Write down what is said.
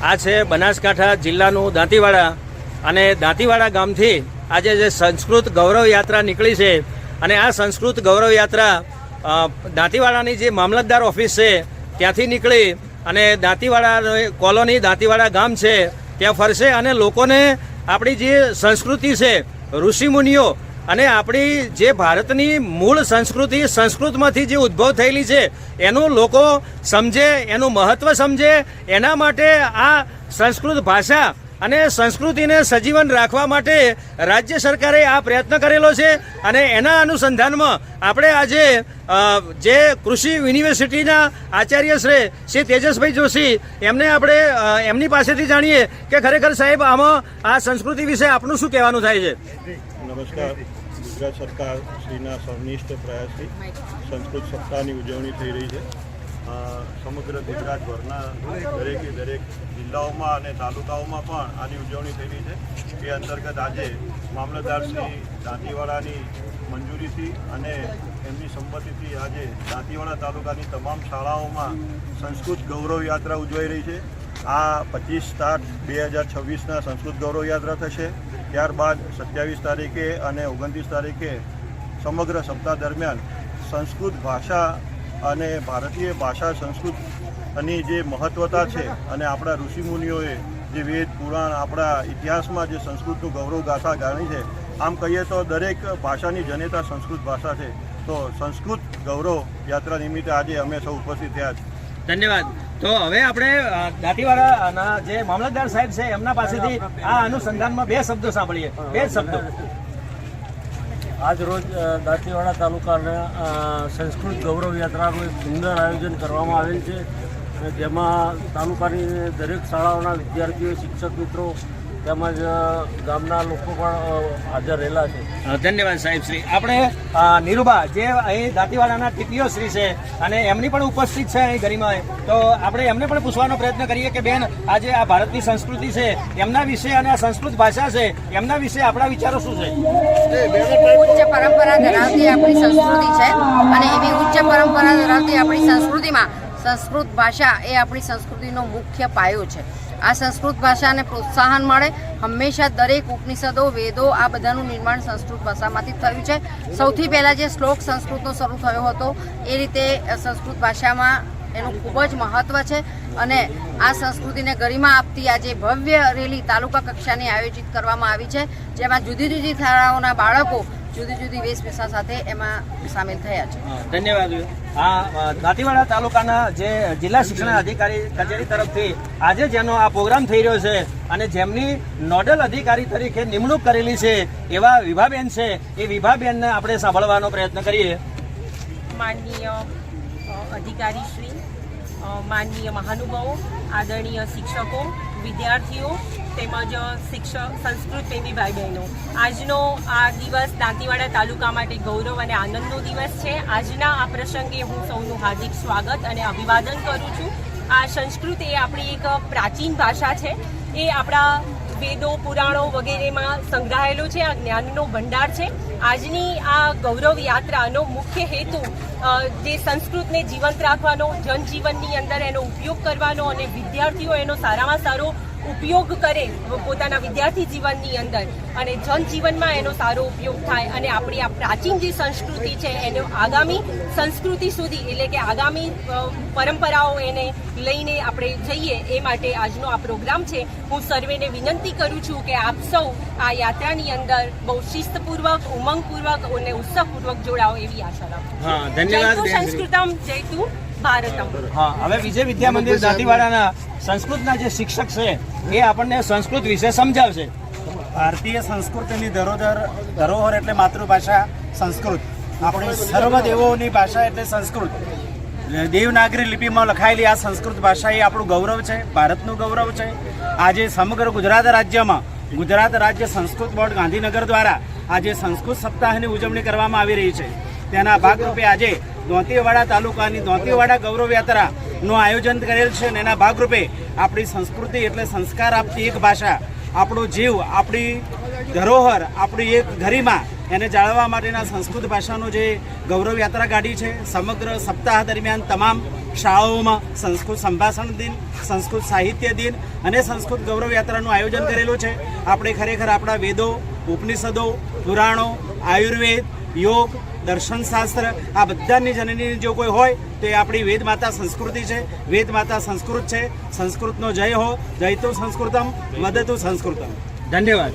આ છે બનાસકાંઠા જિલ્લાનું દાંતીવાડા અને દાંતીવાડા ગામથી આજે જે સંસ્કૃત ગૌરવ યાત્રા નીકળી છે અને આ સંસ્કૃત ગૌરવ યાત્રા દાંતીવાડાની જે મામલતદાર ઓફિસ છે ત્યાંથી નીકળી અને દાંતીવાડા કોલોની દાંતીવાડા ગામ છે ત્યાં ફરશે અને લોકોને આપણી જે સંસ્કૃતિ છે ઋષિમુનિઓ અને આપણી જે ભારતની મૂળ સંસ્કૃતિ સંસ્કૃતમાંથી જે ઉદ્ભવ થયેલી છે એનું લોકો સમજે, એનું મહત્ત્વ સમજે, એના માટે આ સંસ્કૃત ભાષા અને સંસ્કૃતિને સજીવન રાખવા માટે રાજ્ય સરકારે આ પ્રયત્ન કરેલો છે અને એના અનુસંધાનમાં આપણે આજે જે કૃષિ યુનિવર્સિટીના આચાર્ય શ્રી તેજસભાઈ જોશી આપણે એમની પાસેથી જાણીએ કે ખરેખર સાહેબ આમાં આ સંસ્કૃતિ વિશે આપનું શું કહેવાનું થાય છે. નમસ્કાર. ગુજરાત સરકાર શ્રીના સંનિષ્ઠ પ્રયાસથી સંસ્કૃત સપ્તાહની ઉજવણી થઈ રહી છે. સમગ્ર ગુજરાતભરના દરેક જિલ્લાઓમાં અને તાલુકાઓમાં પણ આની ઉજવણી થઈ રહી છે. એ અંતર્ગત આજે મામલતદાર શ્રી દાંતીવાડાની મંજૂરીથી અને એમની સંમતિથી આજે દાંતીવાડા તાલુકાની તમામ શાળાઓમાં સંસ્કૃત ગૌરવ યાત્રા ઉજવાઈ રહી છે. આ 25/7/2026 સંસ્કૃત ગૌરવ યાત્રા થશે. ત્યારબાદ 27 તારીખે અને 29 તારીખે સમગ્ર સપ્તાહ દરમિયાન સંસ્કૃત ભાષા અને ભારતીય ભાષા સંસ્કૃતની જે મહત્વતા છે અને આપણા ઋષિમુનિઓએ જે વેદ પુરાણ આપણા ઇતિહાસમાં જે સંસ્કૃતનું ગૌરવ ગાથા ગાણી છે, આમ કહીએ તો દરેક ભાષાની જનેતા સંસ્કૃત ભાષા છે. તો સંસ્કૃત ગૌરવ યાત્રા નિમિત્તે આજે અમે સૌ ઉપસ્થિત થયા છીએ. ધન્યવાદ. તો હવે આપણે દાંતીવાડાના જે મામલતદાર સાહેબ છે એમના પાસેથી આ અનુસંધાનમાં 2 શબ્દો સાંભળીએ. 2 શબ્દો. આજ રોજ દાંતીવાડા તાલુકાના સંસ્કૃત ગૌરવ યાત્રાનું એક સુંદર આયોજન કરવામાં આવેલ છે, જેમાં તાલુકાની દરેક શાળાઓના વિદ્યાર્થીઓ, શિક્ષક મિત્રો તેમજ ગામના લોકો પણ હાજર રહેલા છે. ધન્યવાદ સાહેબ શ્રી. આપણે નીરુબા જે અહીં દાંતીવાડાના ટીપીઓ શ્રી છે અને એમની પણ ઉપસ્થિત છે અહીં ગરિમાએ, તો આપણે એમને પણ પૂછવાનો પ્રયત્ન કરીએ કે બેન, આજે આ ભારતની સંસ્કૃતિ છે એમના વિશે અને આ સંસ્કૃત ભાષા છે એમના વિશે આપણા વિચારો શું છે? ઉચ્ચ પરંપરા ધરાવતી આપણી સંસ્કૃતિ છે અને એવી ઉચ્ચ પરંપરા ધરાવતી આપણી સંસ્કૃતિમાં સંસ્કૃત ભાષા એ આપણી સંસ્કૃતિનો મુખ્ય પાયો છે. આ સંસ્કૃત ભાષાને પ્રોત્સાહન મળે, હંમેશા દરેક ઉપનિષદો, વેદો આ બધાનું નિર્માણ સંસ્કૃત ભાષામાંથી થયું છે. સૌથી પહેલાં જે શ્લોક સંસ્કૃતનો શરૂ થયો હતો એ રીતે સંસ્કૃત ભાષામાં એનું ખૂબ જ મહત્ત્વ છે અને આ સંસ્કૃતિને ગરિમા આપતી આજે ભવ્ય રેલી તાલુકા કક્ષાની આયોજિત કરવામાં આવી છે, જેમાં જુદી જુદી શાળાઓના બાળકો જુદી જુદી વેશભૂષા સાથે એમાં સામેલ થયા છે. ધન્યવાદ. આ દાંતીવાડા તાલુકાના જે જિલ્લા શિક્ષણ અધિકારી કચેરી તરફથી આજે જેનો આ પ્રોગ્રામ થઈ રહ્યો છે અને જેમની નોડલ અધિકારી તરીકે નિમણૂક કરેલી છે એવા વિભાબેન છે, એ વિભાબેનને આપણે સાંભળવાનો પ્રયત્ન કરીએ. માનનીય અધિકારીશ્રી, માનનીય મહાનુભાવો, આદરણીય શિક્ષકો, વિદ્યાર્થીઓ તેમજ સંસ્કૃત પ્રેમી ભાઈ બહેનો, આજનો આ દિવસ દાંતીવાડા તાલુકા માટે ગૌરવ અને આનંદનો દિવસ છે. આજના આ પ્રસંગે હું સૌનું હાર્દિક સ્વાગત અને અભિવાદન કરું છું. આ સંસ્કૃત એ આપણી એક પ્રાચીન ભાષા છે. એ આપણા વેદો, પુરાણો વગેરેમાં સંગ્રહાયેલો છે. આ જ્ઞાનનો ભંડાર છે. આજની આ ગૌરવ યાત્રાનો મુખ્ય હેતુ જે સંસ્કૃતને જીવંત રાખવાનો, જનજીવનની અંદર એનો ઉપયોગ કરવાનો અને વિદ્યાર્થીઓ એનો સારામાં સારો ઉપયોગ કરે પોતાના વિદ્યાર્થી જીવનની અંદર અને જનજીવનમાં એનો સારો ઉપયોગ થાય અને આપણી આ પ્રાચીન જે સંસ્કૃતિ છે એનો આગામી સંસ્કૃતિ સુધી એટલે કે આગામી પરંપરાઓ એને લઈને આપણે જઈએ એ માટે આજનો આ પ્રોગ્રામ છે. હું સર્વેને વિનંતી કરું છું કે આપ સૌ આ યાત્રાની અંદર બહુ શિસ્તપૂર્વક, ઉમંગપૂર્વક અને ઉત્સાહપૂર્વક જોડાઓ એવી આશા રાખું. ધન્યવાદ. સંસ્કૃતમ જયતુ ભારતમ. હવે વિજય વિદ્યા મંદિર દાંતીવાડાના સંસ્કૃતના જે શિક્ષક છે એ આપણને સંસ્કૃત વિશે સમજાવશે. ભારતીય સંસ્કૃતિની ધરોહર એટલે માતૃભાષા સંસ્કૃત. આપણી સર્વ દેવોની ભાષા એટલે સંસ્કૃત. દેવનાગરી લિપિમાં લખાયેલી આ સંસ્કૃત ભાષા એ આપણું ગૌરવ છે, ભારતનું ગૌરવ છે. આજે સમગ્ર ગુજરાત રાજ્યમાં ગુજરાત રાજ્ય સંસ્કૃત બોર્ડ ગાંધીનગર દ્વારા આજે સંસ્કૃત સપ્તાહની ઉજવણી કરવામાં આવી રહી છે. તેના ભાગરૂપે આજે દાંતીવાડા તાલુકાની દાંતીવાડા ગૌરવ યાત્રાનું આયોજન કરેલ છે અને એના ભાગરૂપે આપણી સંસ્કૃતિ એટલે સંસ્કાર આપતી એક ભાષા, આપણો જીવ, આપણી ધરોહર, આપણી એક ગરિમા એને જાળવવા માટેના સંસ્કૃત ભાષાનો જે ગૌરવ યાત્રા કાઢી છે. સમગ્ર સપ્તાહ દરમિયાન તમામ શાળાઓમાં સંસ્કૃત સંભાષણ દિન, સંસ્કૃત સાહિત્ય દિન અને સંસ્કૃત ગૌરવ યાત્રાનું આયોજન કરેલું છે. આપણે ખરેખર આપણા વેદો, ઉપનિષદો, પુરાણો, આયુર્વેદ, યોગ, દર્શનશાસ્ત્ર આ બધાની જનની જો કોઈ હોય તો એ આપણી વેદ માતા સંસ્કૃતિ છે. વેદ માતા સંસ્કૃત છે. સંસ્કૃતનો જય હો, જયતુ સંસ્કૃતમ, વદતુ સંસ્કૃતમ. ધન્યવાદ.